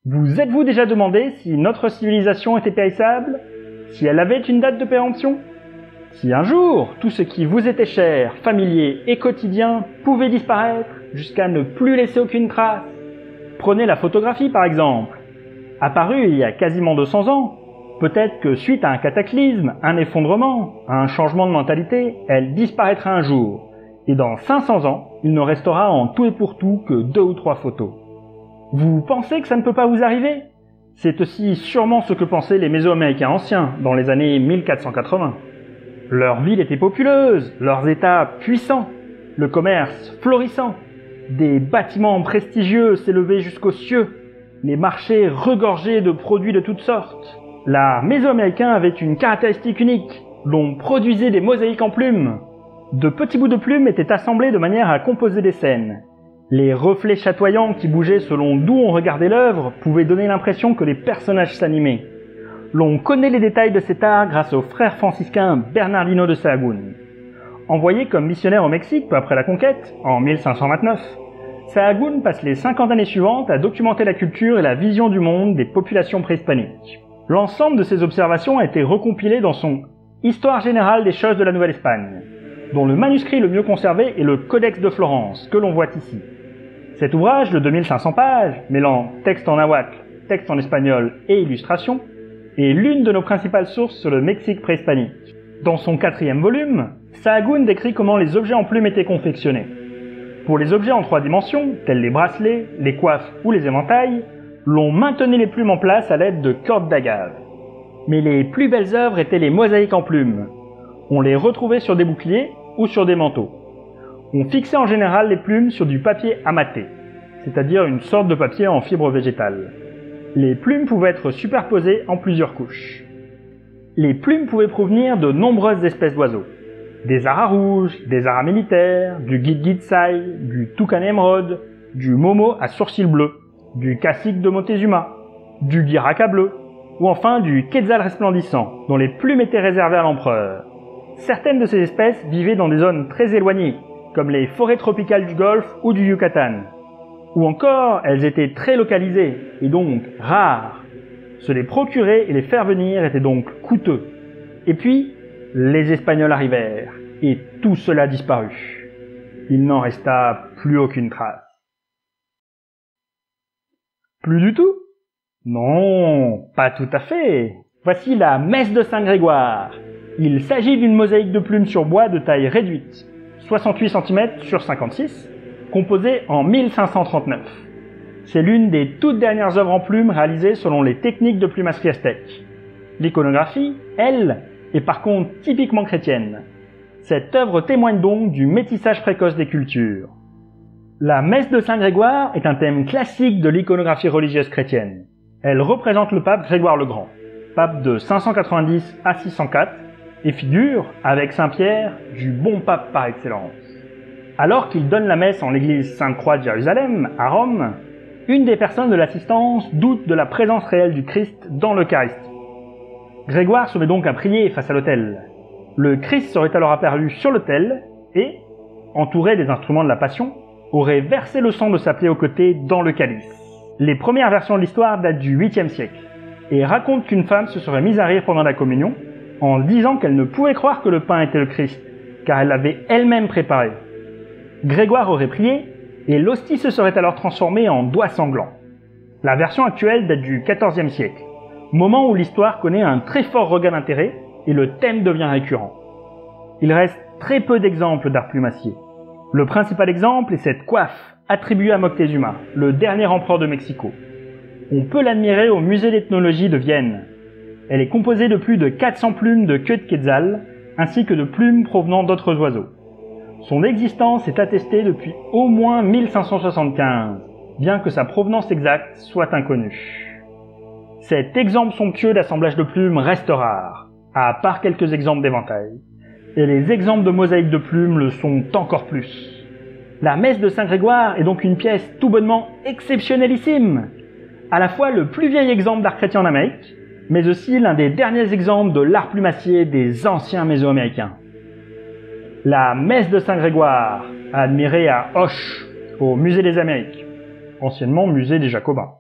Vous êtes-vous déjà demandé si notre civilisation était périssable? Si elle avait une date de péremption? Si un jour, tout ce qui vous était cher, familier et quotidien pouvait disparaître jusqu'à ne plus laisser aucune trace? Prenez la photographie par exemple. Apparue il y a quasiment 200 ans, peut-être que suite à un cataclysme, un effondrement, à un changement de mentalité, elle disparaîtra un jour. Et dans 500 ans, il ne restera en tout et pour tout que 2 ou 3 photos. Vous pensez que ça ne peut pas vous arriver? C'est aussi sûrement ce que pensaient les Mésoaméricains anciens dans les années 1480. Leurs villes étaient populeuses, leurs États puissants, le commerce florissant, des bâtiments prestigieux s'élevaient jusqu'aux cieux, les marchés regorgeaient de produits de toutes sortes. L'art mésoaméricain avait une caractéristique unique, l'on produisait des mosaïques en plumes. De petits bouts de plumes étaient assemblés de manière à composer des scènes. Les reflets chatoyants qui bougeaient selon d'où on regardait l'œuvre pouvaient donner l'impression que les personnages s'animaient. L'on connaît les détails de cet art grâce au frère franciscain Bernardino de Sahagún. Envoyé comme missionnaire au Mexique peu après la conquête, en 1529, Sahagún passe les 50 années suivantes à documenter la culture et la vision du monde des populations préhispaniques. L'ensemble de ces observations a été recompilé dans son « Histoire générale des choses de la Nouvelle-Espagne », dont le manuscrit le mieux conservé est le Codex de Florence, que l'on voit ici. Cet ouvrage de 2500 pages, mêlant texte en nahuatl, texte en espagnol et illustrations, est l'une de nos principales sources sur le Mexique préhispanique. Dans son 4e volume, Sahagún décrit comment les objets en plumes étaient confectionnés. Pour les objets en 3 dimensions, tels les bracelets, les coiffes ou les éventails, l'on maintenait les plumes en place à l'aide de cordes d'agave. Mais les plus belles œuvres étaient les mosaïques en plumes. On les retrouvait sur des boucliers ou sur des manteaux. On fixait en général les plumes sur du papier amaté, c'est-à-dire une sorte de papier en fibre végétale. Les plumes pouvaient être superposées en plusieurs couches. Les plumes pouvaient provenir de nombreuses espèces d'oiseaux. Des aras rouges, des aras militaires, du guitguitsay, du toucan émeraude, du momo à sourcils bleus, du cacique de Moctezuma, du guiraca bleu, ou enfin du quetzal resplendissant, dont les plumes étaient réservées à l'empereur. Certaines de ces espèces vivaient dans des zones très éloignées, comme les forêts tropicales du Golfe ou du Yucatan. Ou encore, elles étaient très localisées, et donc rares. Se les procurer et les faire venir était donc coûteux. Et puis, les Espagnols arrivèrent, et tout cela disparut. Il n'en resta plus aucune trace. Plus du tout? Non, pas tout à fait. Voici la messe de Saint-Grégoire. Il s'agit d'une mosaïque de plumes sur bois de taille réduite, 68 cm sur 56, composée en 1539. C'est l'une des toutes dernières œuvres en plumes réalisées selon les techniques de plumasserie aztèque. L'iconographie, elle, est par contre typiquement chrétienne. Cette œuvre témoigne donc du métissage précoce des cultures. La messe de Saint-Grégoire est un thème classique de l'iconographie religieuse chrétienne. Elle représente le pape Grégoire le Grand, pape de 590 à 604, et figure, avec Saint-Pierre, du bon pape par excellence. Alors qu'il donne la messe en l'église Sainte-Croix de Jérusalem, à Rome, une des personnes de l'assistance doute de la présence réelle du Christ dans l'Eucharistie. Grégoire se met donc à prier face à l'autel. Le Christ serait alors apparu sur l'autel et, entouré des instruments de la Passion, aurait versé le sang de sa plaie au côté dans le calice. Les premières versions de l'histoire datent du 8e siècle et racontent qu'une femme se serait mise à rire pendant la communion en disant qu'elle ne pouvait croire que le pain était le Christ, car elle l'avait elle-même préparé. Grégoire aurait prié, et l'hostie se serait alors transformée en doigt sanglant. La version actuelle date du XIVe siècle, moment où l'histoire connaît un très fort regain d'intérêt et le thème devient récurrent. Il reste très peu d'exemples d'art plumassier. Le principal exemple est cette coiffe attribuée à Moctezuma, le dernier empereur de Mexico. On peut l'admirer au musée d'ethnologie de Vienne. Elle est composée de plus de 400 plumes de queue de quetzal, ainsi que de plumes provenant d'autres oiseaux. Son existence est attestée depuis au moins 1575, bien que sa provenance exacte soit inconnue. Cet exemple somptueux d'assemblage de plumes reste rare, à part quelques exemples d'éventails, et les exemples de mosaïques de plumes le sont encore plus. La messe de Saint-Grégoire est donc une pièce tout bonnement exceptionnellissime, à la fois le plus vieil exemple d'art chrétien en Amérique, mais aussi l'un des derniers exemples de l'art plumassier des anciens Mésoaméricains. La messe de Saint-Grégoire, admirée à Auch, au musée des Amériques, anciennement musée des Jacobins.